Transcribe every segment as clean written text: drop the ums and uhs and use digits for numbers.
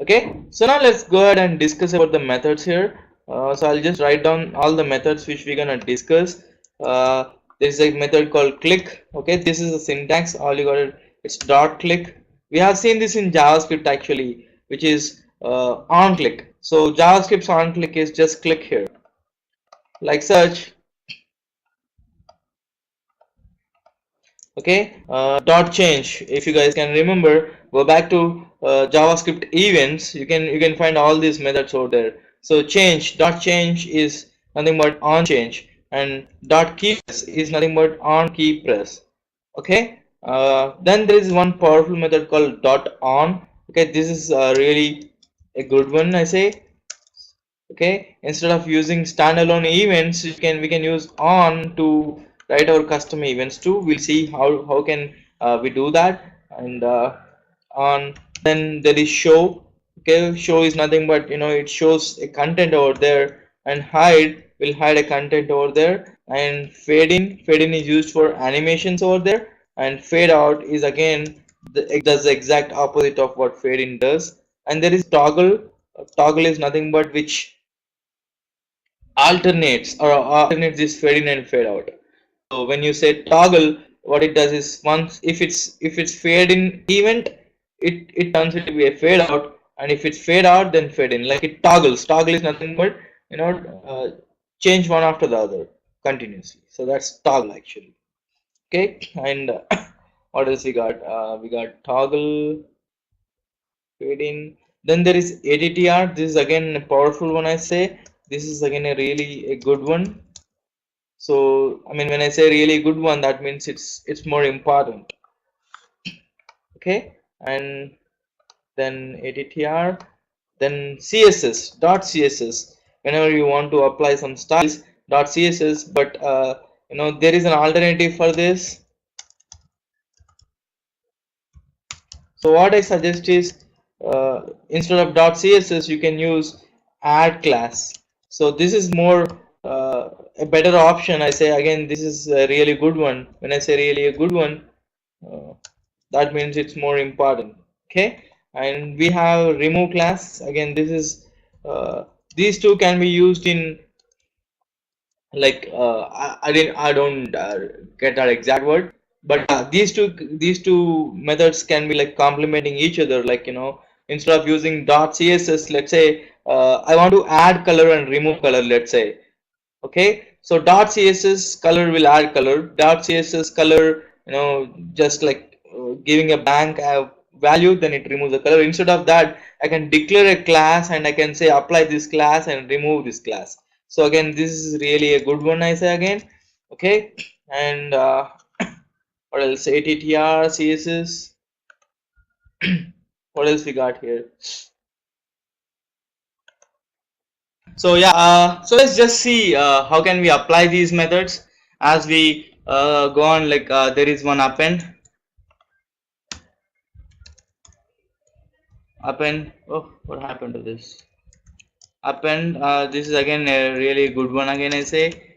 Okay, so now let's go ahead and discuss about the methods here. So I'll just write down all the methods which we're gonna discuss. There's a method called click. Okay, this is the syntax. All you got it's dot click. We have seen this in JavaScript actually, which is on click. So JavaScript's on click is just click here, like such. Okay, dot change, if you guys can remember, go back to JavaScript events, you can find all these methods over there. So change, dot change is nothing but on change, and dot key press is nothing but on key press. Okay, then there is one powerful method called dot on. Okay, this is really a good one, I say. Okay, instead of using standalone events, we can use on to write our custom events too. We'll see how can we do that. And on, then there is show. Okay, show is nothing but it shows a content over there, and hide will hide a content over there. And fade in is used for animations over there, and fade out is again it does the exact opposite of what fade in does. And there is toggle. Toggle is nothing but which alternates this fade in and fade out. So when you say toggle, what it does is, once if it's fade in event, it turns it to be a fade out, and if it's fade out, then fade in. Like it toggles. Toggle is nothing but change one after the other continuously. So that's toggle actually. Okay, and what else we got? We got toggle, fade in. Then there is ADTR. This is again a powerful one, I say. This is again a good one. So I mean, when I say really good one, that means it's more important. Okay, and then ADTR, then CSS dot CSS. Whenever you want to apply some styles, dot CSS, but there is an alternative for this. So what I suggest is, instead of .css, you can use add class. So this is more a better option. I say again, this is a really good one. When I say really a good one, uh, that means it's more important. Okay, and we have remove class. Again, this is these two can be used in, like I don't get that exact word, but these two methods can be like complementing each other. Like instead of using .css, let's say I want to add color and remove color, let's say. Okay, so .css color will add color, .css color just like giving a blank value, then it removes the color. Instead of that, I can declare a class and I can say apply this class and remove this class. So again, this is really a good one, I say again. Okay, and what else? ATTR, CSS. What else we got here? So yeah, so let's just see how can we apply these methods as we go on. Like there is one append. Oh, what happened to this append? This is again a really good one, again I say.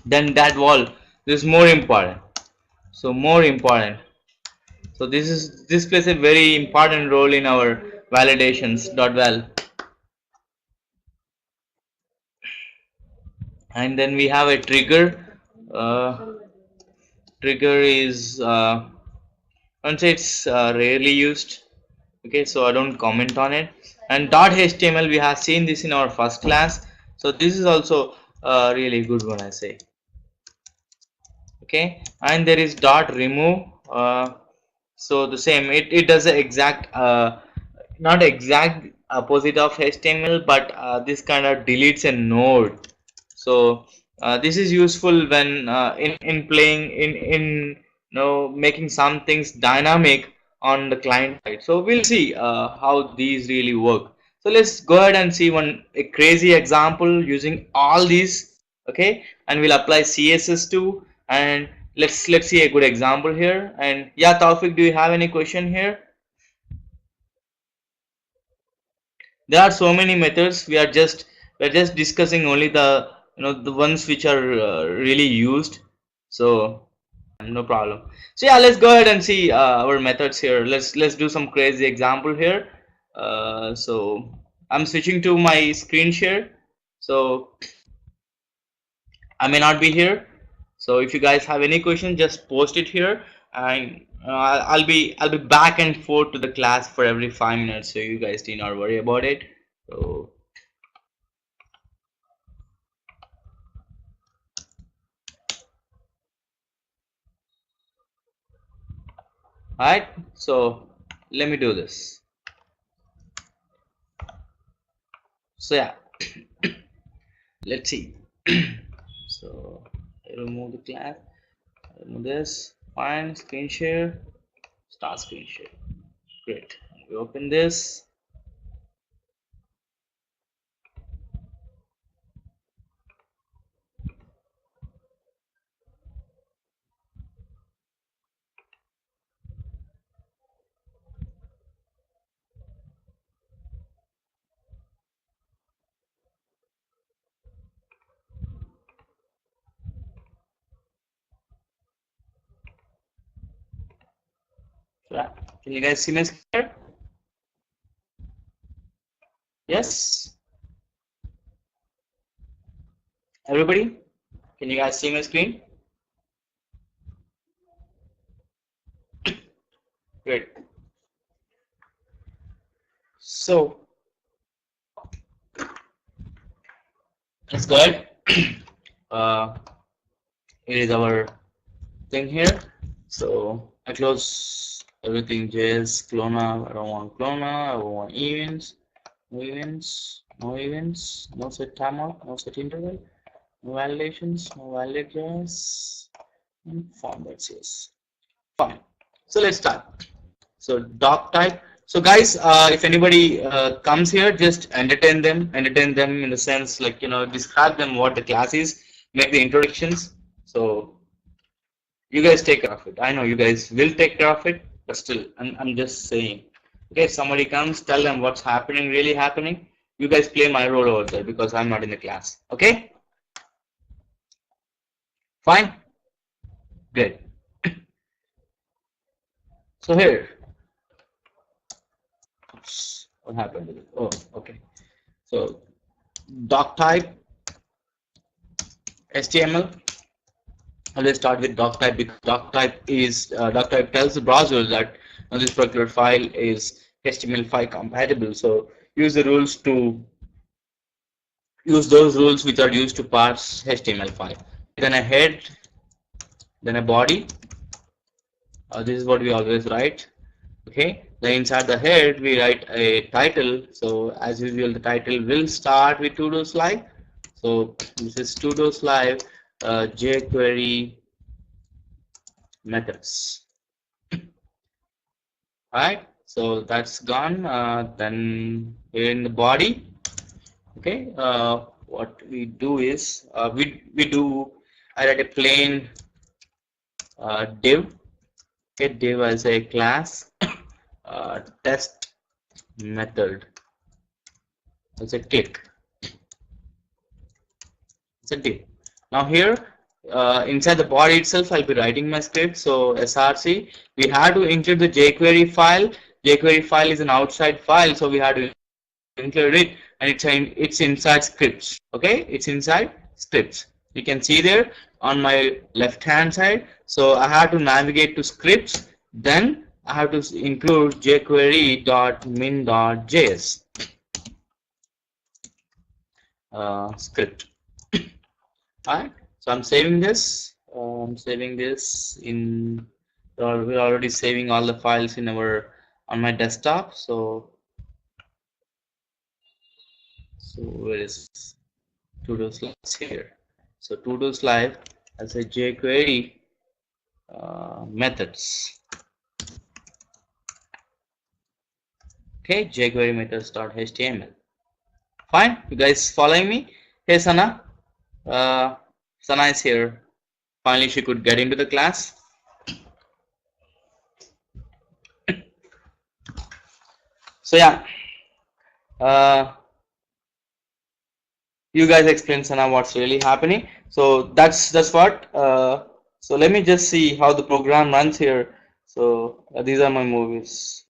Then that wall, this is more important. So more important. So this plays a very important role in our validations dot val. And then we have a trigger. Trigger is I'd say it's rarely used. Okay, so I don't comment on it. And .html, we have seen this in our first class, so this is also a really good one, I say. Okay, and there is .remove. So the same, it does the exact not exact opposite of HTML, but this kind of deletes a node. So this is useful when in playing in making some things dynamic on the client side. So we'll see how these really work. So let's go ahead and see a crazy example using all these. Okay, and we'll apply CSS too. And let's see a good example here. And yeah, Taufik, do you have any question here? There are so many methods. We're just discussing only the the ones which are really used. So no problem. So yeah, let's go ahead and see our methods here. Let's do some crazy example here. So I'm switching to my screen share. So I may not be here. So if you guys have any question, just post it here, and I'll be back and forth to the class for every 5 minutes. So you guys need not worry about it. So alright. So let me do this. So yeah, let's see. So I remove the class. Remove this. Fine. Screen share. Start screen share. Great. We open this. Yeah. Can you guys see my screen? Yes. Everybody, can you guys see my screen? Great. So let's go ahead. Here is our thing here. So I close everything. JS clona. I don't want clona. I don't want events. No events. No events. No set timeout. No set interval. No validations. No validate JS. And form that's yes. Fine. So let's start. So doc type. So guys, if anybody comes here, just entertain them in the sense like, describe them what the class is, make the introductions. So you guys take care of it. I know you guys will take care of it, but still, I'm just saying. Okay, if somebody comes, tell them what's happening, really happening. You guys play my role over there because I'm not in the class. Okay? Fine? Good. So here, oops, what happened with it? Oh, okay. So doc type, HTML. Let's start with doc type because doc type tells the browser that this particular file is HTML5 compatible. So use the rules to use those rules which are used to parse HTML5. Then a head, then a body. This is what we always write. Okay. Then inside the head we write a title. So as usual, the title will start with Tutoslive. So this is Tutoslive jQuery methods. Alright, so that's gone. Then here in the body, okay, what we do is I write a plain div. Okay, div as a class, test method as a click. It's a div. Now here inside the body itself, I'll be writing my script. So src, we have to include the jQuery file. jQuery file is an outside file, so we have to include it, and it's inside scripts. Okay, it's inside scripts. You can see there on my left hand side. So I have to navigate to scripts. Then I have to include jQuery.min.js script. Alright, so I'm saving this. In. We're already saving all the files in on my desktop. So where is Tutoslive here? So Tutoslive as a jQuery methods. Okay, jQuery methods.html. Fine, you guys following me? Hey Sana. Sana is here. Finally, she could get into the class. So yeah, you guys explain Sana what's really happening. So that's what So let me just see how the program runs here. So these are my movies.